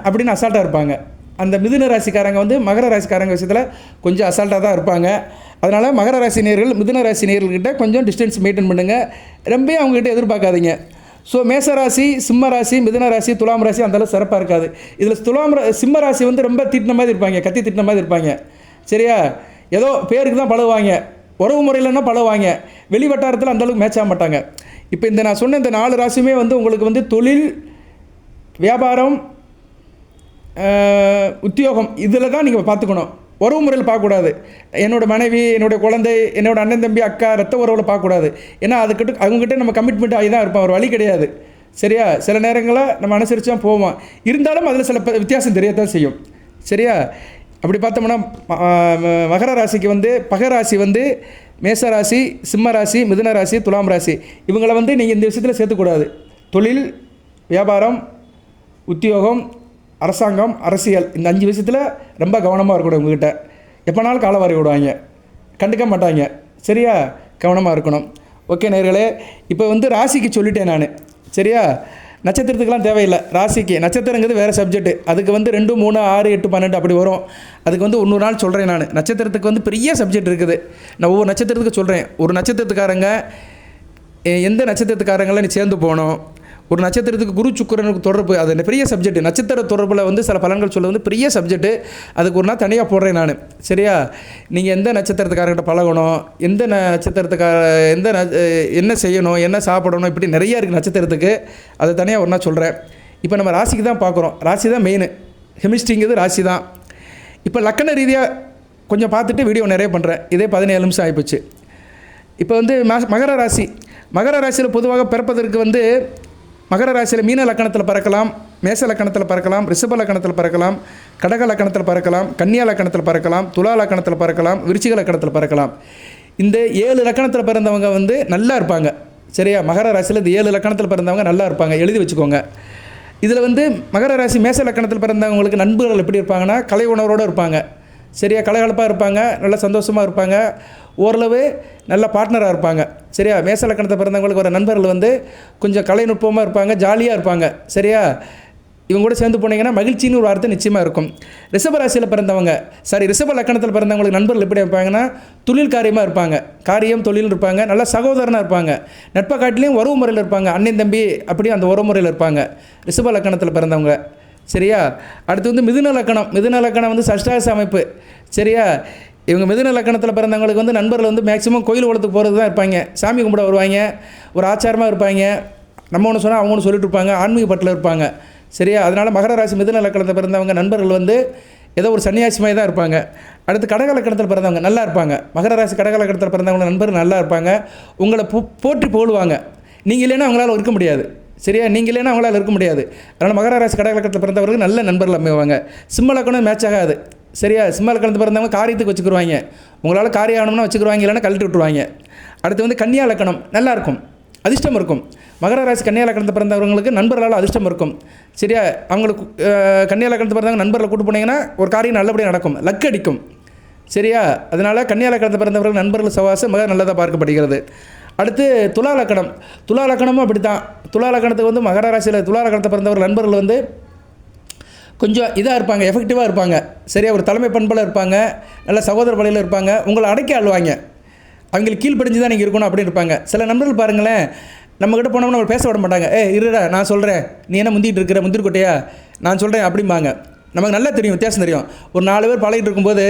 அப்படின்னு அசால்ட்டாக இருப்பாங்க. அந்த மிதுன ராசிக்காரங்க வந்து மகர ராசிக்காரங்க விஷயத்தில் கொஞ்சம் அசால்ட்டாக தான் இருப்பாங்க. அதனால் மகர ராசி நேயர்கள் மிதுன ராசி நேயர்கள்கிட்ட கொஞ்சம் டிஸ்டன்ஸ் மெயின்டைன் பண்ணுங்கள். ரொம்ப அவங்ககிட்ட எதிர்பார்க்காதீங்க. ஸோ மேசராசி, சிம்ம ராசி, மிதுன ராசி, துலாம் ராசி அந்தளவு சிறப்பாக இருக்காது. இதில் சிம்ம ராசி வந்து ரொம்ப திட்டின மாதிரி இருப்பாங்க, கத்தி திட்டின மாதிரி இருப்பாங்க. சரியா? ஏதோ பேருக்கு தான் பழகுவாங்க, உறவு முறையிலன்னா பழகுவாங்க, வெளி வட்டாரத்தில் அந்தளவுக்கு மேட்ச் ஆக மாட்டாங்க. இப்போ நான் சொன்ன இந்த 4 ராசியுமே வந்து உங்களுக்கு வந்து தொழில், வியாபாரம், உத்தியோகம் இதில் தான் நீங்கள் பார்த்துக்கணும். உறவு முறையில் பார்க்கக்கூடாது. என்னோடய மனைவி, என்னுடைய குழந்தை, என்னோடய அண்ணன் தம்பி அக்கா ரத்த உறவில் பார்க்கக்கூடாது. ஏன்னா அவங்ககிட்ட நம்ம கமிட்மெண்ட் ஆகி தான் இருப்போம், ஒரு வழி கிடையாது. சரியா? சில நேரங்களில் நம்ம அனுசரித்து தான் போவோம். இருந்தாலும் அதில் சில வித்தியாசம் தெரியத்தான் செய்யும். சரியா? அப்படி பார்த்தோம்னா மகர ராசிக்கு வந்து பகராசி வந்து மேசராசி, சிம்ம ராசி, மிதுன ராசி, துலாம் ராசி இவங்களை வந்து நீங்கள் இந்த விஷயத்தில் சேர்த்துக்கூடாது. தொழில், வியாபாரம், உத்தியோகம், அரசாங்கம், அரசியல் இந்த 5 விஷயத்தில் ரொம்ப கவனமாக இருக்கணும். உங்கள்கிட்ட எப்போனாலும் காலவாரி விடுவாங்க, கண்டுக்க மாட்டாங்க. சரியா? கவனமாக இருக்கணும். ஓகே நேயர்களே, இப்போ வந்து ராசிக்கு சொல்லிட்டேன் நான். சரியா? நட்சத்திரத்துக்கெலாம் தேவையில்லை. ராசிக்கு நட்சத்திரங்கிறது வேறு சப்ஜெக்ட்டு. அதுக்கு வந்து 2, 3, 6, 8, 12 அப்படி வரும். அதுக்கு வந்து இன்னொரு நாள் சொல்கிறேன் நான். நட்சத்திரத்துக்கு வந்து பெரிய சப்ஜெக்ட் இருக்குது. நான் ஒவ்வொரு நட்சத்திரத்துக்கு சொல்கிறேன். ஒரு நட்சத்திரத்துக்காரங்க எந்த நட்சத்திரத்துக்காரங்களை நீ சேர்ந்து போகணும், ஒரு நட்சத்திரத்துக்கு குரு சுக்கிரனுக்கு தொடர்பு, அது பெரிய சப்ஜெக்ட். நட்சத்திர தொடர்பில் வந்து சில பலன்கள் சொல்ல வந்து பெரிய சப்ஜெக்ட்டு. அதுக்கு ஒரு நாள் தனியாக போடுறேன் நான். சரியா? நீங்கள் எந்த நட்சத்திரத்துக்காரங்கிட்ட பழகணும், எந்த என்ன செய்யணும், என்ன சாப்பிடணும், இப்படி நிறையா இருக்குது நட்சத்திரத்துக்கு. அதை தனியாக ஒரு நாள் சொல்கிறேன். இப்போ நம்ம ராசிக்கு தான் பார்க்குறோம். ராசி தான் மெயின். கெமிஸ்ட்ரிங்கிறது ராசி தான். இப்போ லக்கண ரீதியாக கொஞ்சம் பார்த்துட்டு வீடியோ நிறைய பண்ணுறேன். இதே 17 நிமிஷம் ஆகிப்போச்சு. இப்போ வந்து மகர ராசி. மகர ராசியில் பொதுவாக பிறப்பதற்கு வந்து மகர ராசியில் மீன லக்கணத்தில் பறக்கலாம், மேச லக்கணத்தில் பறக்கலாம், ரிஷப லக்கணத்தில் பறக்கலாம், கடக லக்கணத்தில் பறக்கலாம், கன்னியா லக்கணத்தில் பறக்கலாம், துலா லக்கணத்தில் பறக்கலாம், விருச்சிக லக்கணத்தில் பறக்கலாம். இந்த 7 லக்கணத்தில் பிறந்தவங்க வந்து நல்லா இருப்பாங்க. சரியா? மகர ராசியில் இந்த 7 லக்கணத்தில் பிறந்தவங்க நல்லா இருப்பாங்க, எழுதி வச்சுக்கோங்க. இதில் வந்து மகர ராசி மேச லக்கணத்தில் பிறந்தவங்களுக்கு நண்பர்கள் எப்படி இருப்பாங்கன்னா கலை உணர்வோடு இருப்பாங்க. சரியா? கலகலப்பாக இருப்பாங்க, நல்லா சந்தோஷமாக இருப்பாங்க, ஓரளவு நல்ல பார்ட்னராக இருப்பாங்க. சரியா? மேச லக்கணத்தை பிறந்தவங்களுக்கு வர நண்பர்கள் வந்து கொஞ்சம் கலைநுட்பமாக இருப்பாங்க, ஜாலியாக இருப்பாங்க. சரியா? இவங்க கூட சேர்ந்து போனீங்கன்னா மகிழ்ச்சின்னு ஒரு வார்த்தை நிச்சயமாக இருக்கும். ரிஷப ராசியில் பிறந்தவங்க ரிஷப லக்கணத்தில் பிறந்தவங்களுக்கு நண்பர்கள் எப்படி இருப்பாங்கன்னா தொழில் காரியமாக இருப்பாங்க, காரியம் தொழில் இருப்பாங்க, நல்ல சகோதரனாக இருப்பாங்க, நட்பை காட்டிலையும் உறவு முறையில் இருப்பாங்க, அண்ணன் தம்பி அப்படியும் அந்த உறவு முறையில் இருப்பாங்க ரிஷப லக்கணத்தில் பிறந்தவங்க. சரியா? அடுத்து வந்து மிதுன லக்கணம். மிதுன லக்கணம் வந்து சஷ்டாச அமைப்பு. சரியா? இவங்க மிதுன லக்கணத்தில் பிறந்தவங்களுக்கு வந்து நண்பர்கள் வந்து மேக்ஸிமம் கோயில் குளத்துக்கு போகிறது தான் இருப்பாங்க, சாமி கும்பிட வருவாங்க, ஒரு ஆச்சாரமாக இருப்பாங்க, நம்ம ஒன்று சொன்னால் அவங்க ஒன்று சொல்லிட்டு இருப்பாங்க, ஆன்மீக பட்டில் இருப்பாங்க. சரியா? அதனால் மகர ராசி மிதுன லக்கணத்தை பிறந்தவங்க நண்பர்கள் வந்து ஏதோ ஒரு சன்னியாசி மாதிரி தான் இருப்பாங்க. அடுத்து கடக லக்கணத்தில் பிறந்தவங்க நல்லா இருப்பாங்க. மகர ராசி கடக லக்கணத்தில் பிறந்தவங்க நண்பர்கள் நல்லா இருப்பாங்க, உங்களை போற்றி போடுவாங்க. நீங்கள் இல்லைன்னா அவங்களால இருக்க முடியாது. சரியா? நீங்கள் இல்லைன்னா அவங்களால இருக்க முடியாது. அதனால் மகர ராசி கடக லக்கணத்தில் பிறந்தவர்கள் நல்ல நண்பர்கள் அமைவாங்க. சிம்ம லக்கணம் மேட்ச் ஆகாது. சரியா? சிம்ம லக்கணத்தில் பிறந்தவங்க காரியத்துக்கு வச்சுக்கிடுவாங்க, உங்களால் காரியம் ஆகணும்னா வச்சுக்கிடுவாங்க, இல்லைன்னா கழட்டி விட்டுருவாங்க. அடுத்து வந்து கன்னியா லக்கணம் நல்லாயிருக்கும், அதிர்ஷ்டம் இருக்கும். மகர ராசி கன்னியா லக்கணத்தை பிறந்தவங்களுக்கு நண்பர்களால் அதிர்ஷ்டம் இருக்கும். சரியா? அவங்களுக்கு கன்னியா லக்கணத்தை பிறந்தவங்க நண்பர்களை கூட்டு போனீங்கன்னா ஒரு காரியம் நல்லபடியாக நடக்கும், லக் அடிக்கும். சரியா? அதனால் கன்னியா லக்கணத்தை பிறந்தவர்கள் நண்பர்கள் சவாசம் மிக நல்லதாக பார்க்கப்படுகிறது. அடுத்து துலா லக்கணம். துலா லக்கணமும் அப்படி தான். துலா லக்கணத்துக்கு வந்து மகர ராசியில் துலா லக்கணத்தை பிறந்தவர்கள் நண்பர்கள் வந்து கொஞ்சம் இதாக இருப்பாங்க, எஃபெக்டிவாக இருப்பாங்க. சரியா? ஒரு தலைமை பண்பில் இருப்பாங்க, நல்ல சகோதர படையில் இருப்பாங்க, உங்களை அடக்கி ஆளுவாங்க, அவங்களுக்கு கீழ்ப்படிஞ்சு தான் நீங்கள் இருக்கணும் அப்படின்னு இருப்பாங்க. சில நண்பர்கள் பாருங்களேன், நம்மக்கிட்ட போனோம்னா அவர் பேச விட மாட்டாங்க. இருடா நான் சொல்கிறேன், நீ என்ன முந்திட்டு இருக்கிற முந்திரிக்கொட்டையா, நான் சொல்கிறேன் அப்படிம்பாங்க. நமக்கு நல்லா தெரியும், வித்தியாசம் தெரியும். ஒரு 4 பேர் பழகிட்டு இருக்கும்போது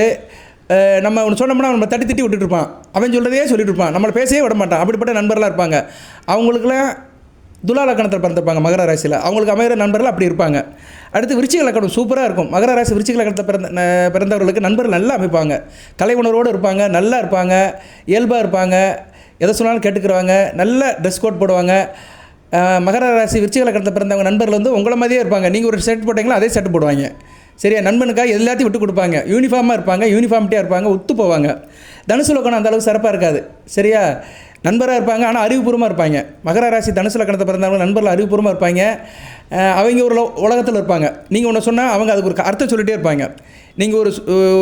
நம்ம ஒன்று சொன்னோம்னா நம்ம தட்டி விட்டுட்டு இருப்பான், அவன் சொல்கிறதே சொல்லிட்டு இருப்பான், நம்மளை பேசவே விட மாட்டான். அப்படிப்பட்ட நண்பர்களாக இருப்பாங்க. அவங்களுக்குலாம் துலா லக்கணத்தில் பிறந்திருப்பாங்க மகர ராசியில், அவங்களுக்கு அமைகிற நண்பர்கள் அப்படி இருப்பாங்க. அடுத்து விருச்சிக லக்கணம் சூப்பராக இருக்கும். மகர ராசி விருச்சிக லக்கணத்தில் பிறந்தவர்களுக்கு நண்பர்கள் நல்லா அமைப்பாங்க, கலை உணர்வோடு இருப்பாங்க, நல்லா இருப்பாங்க, இயல்பாக இருப்பாங்க, எதை சொன்னாலும் கேட்டுக்கிறவாங்க, நல்ல ட்ரெஸ் கோட் போடுவாங்க. மகர ராசி விருச்சிக லக்கணத்தில் பிறந்தவங்க நண்பர்கள் வந்து உங்களை மாதிரியே இருப்பாங்க. நீங்கள் ஒரு ஷர்ட் போட்டிங்களா அதே ஷர்ட் போடுவாங்க. சரியா? நண்பனுக்காக எல்லாத்தையும் விட்டு கொடுப்பாங்க, யூனிஃபார்மாக இருப்பாங்க, யூனிஃபார்மிட்டியாக இருப்பாங்க, ஒத்து போவாங்க. தனுசு லக்னம் அந்த அளவுக்கு சிறப்பாக இருக்காது. சரியா? நண்பராக இருப்பாங்க, ஆனால் அறிவுபூர்வமாக இருப்பாங்க. மகர ராசி தனுசு லக்னத்தை பிறந்தவங்க நண்பர்கள் அறிவுபூர்வமாக இருப்பாங்க. அவங்க ஒரு உலகத்தில் இருப்பாங்க. நீங்கள் ஒன்று சொன்னால் அவங்க அதுக்கு ஒரு அர்த்தம் சொல்லிகிட்டே இருப்பாங்க. நீங்கள்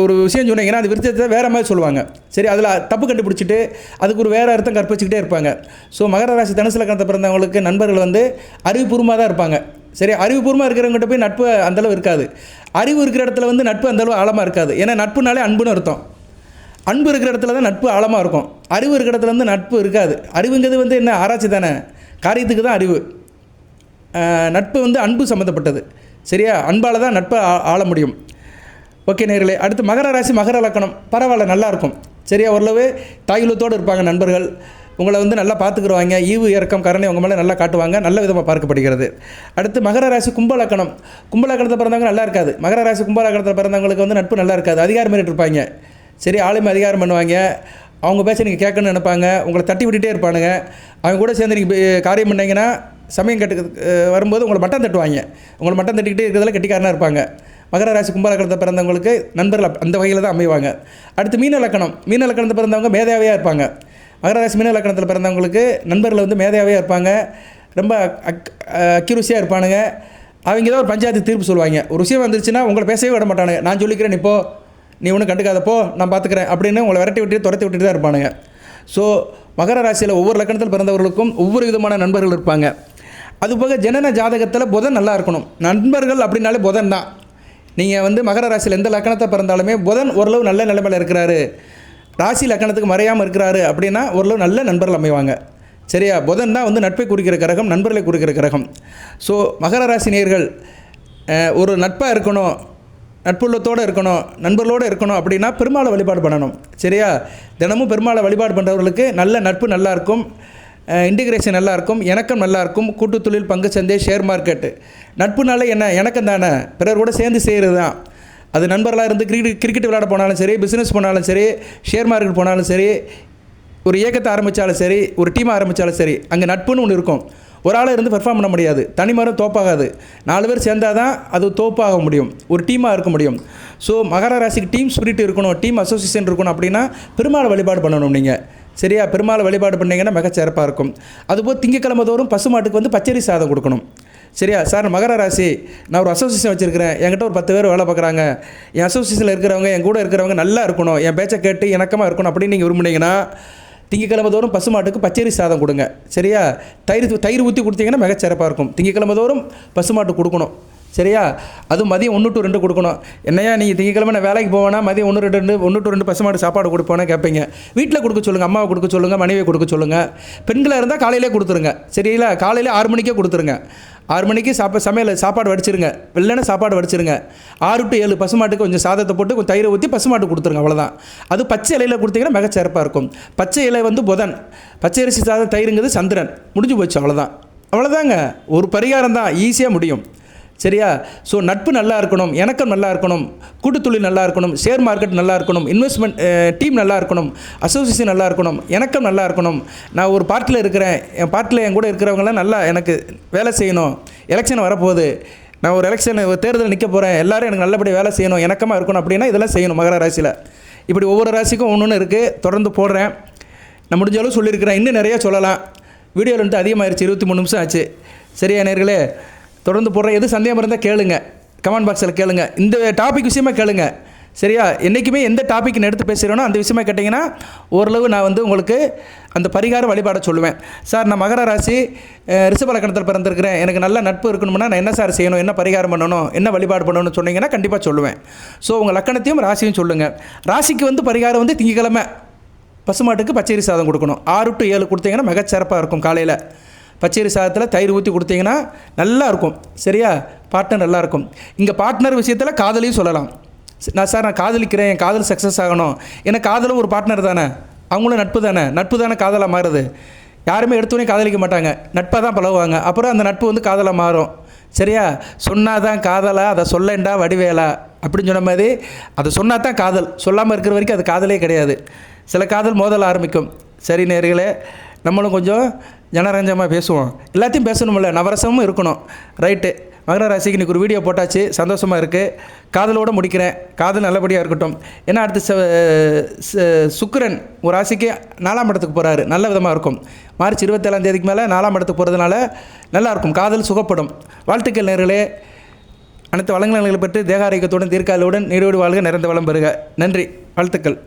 ஒரு விஷயம் சொன்னீங்கன்னா அது விருத்தத்தை வேறு மாதிரி சொல்லுவாங்க. சரி, அதில் தப்பு கண்டுபிடிச்சிட்டு அதுக்கு ஒரு வேறு அர்த்தம் கற்பிச்சுக்கிட்டே இருப்பாங்க. ஸோ மகர ராசி தனுசு லக்னத்தை பிறந்தவங்களுக்கு நண்பர்கள் வந்து அறிவுபூர்வமாக தான் இருப்பாங்க. சரி, அறிவுபூர்வமாக இருக்கிறவங்ககிட்ட போய் நட்பு அந்தளவு இருக்காது. அறிவு இருக்கிற இடத்துல வந்து நட்பு அந்தளவு ஆழமாக இருக்காது. ஏன்னா நட்புனாலே அன்புன்னு அர்த்தம். அன்பு இருக்கிற இடத்துல தான் நட்பு ஆழமாக இருக்கும். அறிவு இருக்கிற இடத்துல வந்து நட்பு இருக்காது. அறிவுங்கிறது வந்து என்ன, ஆராய்ச்சி தானே, காரியத்துக்கு தான் அறிவு. நட்பு வந்து அன்பு சம்மந்தப்பட்டது. சரியா? அன்பால் தான் நட்பை ஆள முடியும். ஓகே நேர்களே, அடுத்து மகர ராசி மகர லக்கணம் பரவாயில்ல, நல்லாயிருக்கும். சரியா? ஓரளவு தாயுள்ளத்தோடு இருப்பாங்க நண்பர்கள். உங்களை வந்து நல்லா பார்த்துக்குருவாங்க. ஈவு இறக்கம் கருணை உங்கள் மேலே நல்லா காட்டுவாங்க. நல்ல விதமாக பார்க்கப்படுகிறது. அடுத்து மகர ராசி கும்பலக்கணம். கும்பலக்கணத்தை பிறந்தவங்க நல்லா இருக்காது. மகர ராசி கும்பலக்கணத்தில் பிறந்தவங்களுக்கு வந்து நட்பு நல்லா இருக்காது. அதிகாரம் மாரிட்டு இருப்பாங்க. சரி, ஆளுமே அதிகாரம் பண்ணுவாங்க. அவங்க பேச நீங்கள் கேட்கணும்னு நினைப்பாங்க. உங்களை தட்டி விட்டுகிட்டே இருப்பானுங்க. அவங்க கூட சேர்ந்து நீங்கள் காரியம் பண்ணிங்கன்னா சமயம் கட்டு வரும்போது உங்களை மட்டம் தட்டுவாங்க. உங்களை மட்டம் தட்டிக்கிட்டே இருக்கிறதுல கெட்டிக்காரனாக இருப்பாங்க. மகர ராசி கும்பலக்கணத்தை பிறந்தவங்களுக்கு நண்பர்கள் அந்த வகையில் தான் அமைவாங்க. அடுத்து மீன லக்கணம். மீன லக்கணத்தை பிறந்தவங்க மேதாவியாக இருப்பாங்க. மகர ராசி மீன லக்கணத்தில் பிறந்தவங்களுக்கு நண்பர்கள் வந்து மேதாவியாக இருப்பாங்க. ரொம்ப அக்யூரஸியாக இருப்பானுங்க. அவங்க தான் ஒரு பஞ்சாயத்து தீர்ப்பு சொல்லுவாங்க. ஒரு விஷயம் வந்துருச்சுன்னா உங்களை பேசவே விட மாட்டானுங்க. நான் சொல்லிக்கிறேன், நீ ஒன்றும் கண்டுக்காதப்போ நான் பார்த்துக்கிறேன் அப்படின்னு உங்களை விரட்டி விட்டு துரத்தி விட்டுட்டு தான் இருப்பானுங்க. ஸோ மகர ராசியில் ஒவ்வொரு லக்கணத்தில் பிறந்தவர்களுக்கும் ஒவ்வொரு விதமான நண்பர்கள் இருப்பாங்க. அதுபோக ஜனன ஜாதகத்தில் புதன் நல்லா இருக்கணும். நண்பர்கள் அப்படின்னாலே புதன் தான். நீங்கள் வந்து மகர ராசியில் எந்த லக்கணத்தை பிறந்தாலுமே புதன் ஓரளவு நல்ல நிலைமையில் இருக்கிறாரு, ராசி லக்கணத்துக்கு மறையாமல் இருக்கிறாரு அப்படின்னா ஓரளவு நல்ல நண்பர்கள் அமைவாங்க. சரியா? புதன் தான் வந்து நட்பை குறிக்கிற கிரகம், நண்பர்களை குறிக்கிற கிரகம். ஸோ மகர ராசி நேயர்கள் ஒரு நட்பாக இருக்கணும், நட்புள்ளத்தோடு இருக்கணும், நண்பர்களோடு இருக்கணும் அப்படின்னா பெருமாளை வழிபாடு பண்ணணும். சரியா? தினமும் பெருமாளை வழிபாடு பண்ணுறவர்களுக்கு நல்ல நட்பு நல்லாயிருக்கும், இன்டிகிரேஷன் நல்லாயிருக்கும், இணக்கம் நல்லாயிருக்கும். கூட்டு தொழில், பங்கு சந்தை, ஷேர் மார்க்கெட்டு. நட்புனாலே என்ன, இணக்கம் தானே, பிறர் கூட சேர்ந்து செய்கிறது தான். அது நண்பர்களாக இருந்து கிரிக்கெட் விளையாட போனாலும் சரி, பிஸ்னஸ் போனாலும் சரி, ஷேர் மார்க்கெட் போனாலும் சரி, ஒரு இயக்கத்தை ஆரம்பித்தாலும் சரி, ஒரு டீம் ஆரம்பித்தாலும் சரி, அங்கே நட்புன்னு ஒன்று இருக்கும். ஒரு ஆளை இருந்து பெர்ஃபார்ம் பண்ண முடியாது. தனிமரம் தோப்பாகாது. 4 பேர் சேர்ந்தால் தான் அது தோப்பாக முடியும், ஒரு டீமாக இருக்க முடியும். ஸோ மகர ராசிக்கு டீம் ஸ்பிரிட் இருக்கணும், டீம் அசோசியேஷன் இருக்கணும் அப்படின்னா பெருமாளை வழிபாடு பண்ணணும் நீங்கள். சரியா? பெருமாளை வழிபாடு பண்ணிங்கன்னா மிகச்சிறப்பாக இருக்கும். அதுபோல் திங்கக்கிழமை தோறும் பசுமாட்டுக்கு வந்து பச்சரி சாதம் கொடுக்கணும். சரியா? சார் மகர ராசி, நான் ஒரு அசோசியேஷன் வச்சுருக்கிறேன், என்கிட்ட ஒரு 10 பேர் வேலை பார்க்குறாங்க, என் அசோசியேஷனில் இருக்கிறவங்க என் கூட இருக்கிறவங்க நல்லா இருக்கணும், என் பேச்சை கேட்டு இணக்கமாக இருக்கணும் அப்படின்னு நீங்கள் விரும்புனீங்கன்னா திங்கக்கிழமை தோறும் பசுமாட்டுக்கு பச்சரி சாதம் கொடுங்க. சரியா? தயிர் ஊற்றி கொடுத்தீங்கன்னா மிகச்சிறப்பாக இருக்கும். திங்கக்கிழமை தோறும் பசுமாட்டு கொடுக்கணும். சரியா? அதுவும் மதியம் 1 to 2 கொடுக்கணும். என்னையா நீங்கள் திங்கக்கிழமை நான் வேலைக்கு போவேன்னா மதியம் 1 to 2 பசுமாட்டு சாப்பாடு கொடுப்போன்னா கேட்பீங்க. வீட்டில் கொடுக்க சொல்லுங்கள், அம்மாவை கொடுக்க சொல்லுங்கள், மனைவியை கொடுக்க சொல்லுங்கள். பெண்களாக இருந்தால் காலையிலே கொடுத்துருங்க. சரிங்களா? காலையில் 6 மணிக்கே கொடுத்துருங்க. 6 மணிக்கு சாப்பாடு வடிச்சிருங்க, வெள்ளன சாப்பாடு வடிச்சிருங்க. 6 to 7 பசுமாட்டுக்கு கொஞ்சம் சாதத்தை போட்டு கொஞ்சம் தயிரை ஊற்றி பசுமாட்டு கொடுத்துருங்க. அவ்வளோதான். அது பச்சை இலையில் கொடுத்தீங்கன்னா மிகச்சிறப்பாக இருக்கும். பச்சை இலை வந்து புதன், பச்சை அரிசி சாதம் தயிருங்கிறது சந்திரன். முடிஞ்சு போச்சு. அவ்வளோதாங்க. ஒரு பரிகாரம் தான், ஈஸியாக முடியும். சரியா? ஸோ நட்பு நல்லா இருக்கணும், இணக்கம் நல்லா இருக்கணும், கூட்டுத்தொழில் நல்லா இருக்கணும், ஷேர் மார்க்கெட் நல்லா இருக்கணும், இன்வெஸ்ட்மெண்ட் டீம் நல்லா இருக்கணும், அசோசியேஷன் நல்லா இருக்கணும், இணக்கம் நல்லா இருக்கணும். நான் ஒரு பார்ட்டியில் இருக்கிறேன், என் பார்ட்டியில் என் கூட இருக்கிறவங்களாம் நல்லா எனக்கு வேலை செய்யணும். எலெக்ஷன் வரப்போகுது, நான் ஒரு தேர்தல் நிற்க போகிறேன், எல்லோரும் எனக்கு நல்லபடியாக வேலை செய்யணும், இணக்கமாக இருக்கணும் அப்படின்னா இதெல்லாம் செய்யணும் மகர ராசியில். இப்படி ஒவ்வொரு ராசிக்கும் ஒன்று இருக்குது. தொடர்ந்து போடுறேன். நான் முடிஞ்சாலும் சொல்லியிருக்கிறேன். இன்னும் நிறையா சொல்லலாம். வீடியோவில் வந்து அதிகமாகிடுச்சு, 23 நிமிஷம் ஆச்சு. சரியா நேர்களே? தொடர்ந்து போடுறேன். எது சந்தேகம் இருந்தால் கேளுங்க, கமெண்ட் பாக்ஸில் கேளுங்க. இந்த டாபிக் விஷயமா கேளுங்க. சரியா? என்றைக்குமே எந்த டாபிக் நான் எடுத்து பேசுகிறேனோ அந்த விஷயமா கேட்டிங்கன்னா ஓரளவு நான் வந்து உங்களுக்கு அந்த பரிகாரம் வழிபாட சொல்லுவேன். சார் நான் மகர ராசி ரிஷப லக்கணத்தில் பிறந்திருக்கிறேன், எனக்கு நல்ல நட்பு இருக்கணும்னா நான் என்ன சார் செய்யணும், என்ன பரிகாரம் பண்ணணும், என்ன வழிபாடு பண்ணணும்னு சொன்னீங்கன்னா கண்டிப்பாக சொல்லுவேன். ஸோ உங்கள் லக்கணத்தையும் ராசியும் சொல்லுங்கள். ராசிக்கு வந்து பரிகாரம் வந்து திங்கக்கிழமை பசுமாட்டுக்கு பச்சரி சாதம் கொடுக்கணும். 6 to 7 கொடுத்தீங்கன்னா மிகச்சிறப்பாக இருக்கும். காலையில் பச்சரி சாதத்தில் தயிர் ஊற்றி கொடுத்தீங்கன்னா நல்லா இருக்கும். சரியா? பார்ட்னர் நல்லாயிருக்கும். இங்கே பார்ட்னர் விஷயத்தில் காதலையும் சொல்லலாம். நான் காதலிக்கிறேன், என் காதல் சக்ஸஸ் ஆகணும். ஏன்னா காதலும் ஒரு பார்ட்னர் தானே, அவங்களும் நட்பு தானே காதலாக மாறுது. யாருமே எடுத்தோடனே காதலிக்க மாட்டாங்க, நட்பாக தான் பழகுவாங்க. அப்புறம் அந்த நட்பு வந்து காதலாக மாறும். சரியா? சொன்னாதான் காதலா, அதை சொல்லண்டா வடிவேலா அப்படின்னு சொன்ன மாதிரி அதை சொன்னா தான் காதல், சொல்லாமல் இருக்கிற வரைக்கும் அது காதலே கிடையாது. சில காதல் மோதல் ஆரம்பிக்கும். சரி நேர்களே, நம்மளும் கொஞ்சம் ஜனரஞ்சமாக பேசுவோம். எல்லாத்தையும் பேசணுமில்ல, நவரசமும் இருக்கணும். ரைட்டு. மகர ராசிக்கு இன்றைக்கி ஒரு வீடியோ போட்டாச்சு, சந்தோஷமாக இருக்குது. காதலோடு முடிக்கிறேன். காதல் நல்லபடியாக இருக்கட்டும். ஏன்னா அடுத்து சுக்கிரன் ஒரு ராசிக்கு 4ஆம் இடத்துக்கு போகிறாரு. நல்ல விதமாக இருக்கும். மார்ச் 27ஆம் தேதிக்கு மேலே 4ஆம் இடத்துக்கு போகிறதுனால நல்லாயிருக்கும். காதல் சுகப்படும். வாழ்த்துக்கள் நேர்களே. அனைத்து வளங்களை பெற்று தேக ஆரோக்கியத்துடன் தீர்க்காலுடன் நீரோடு வாழ்க, நிறைந்த வளம் பெறுக. நன்றி, வாழ்த்துக்கள்.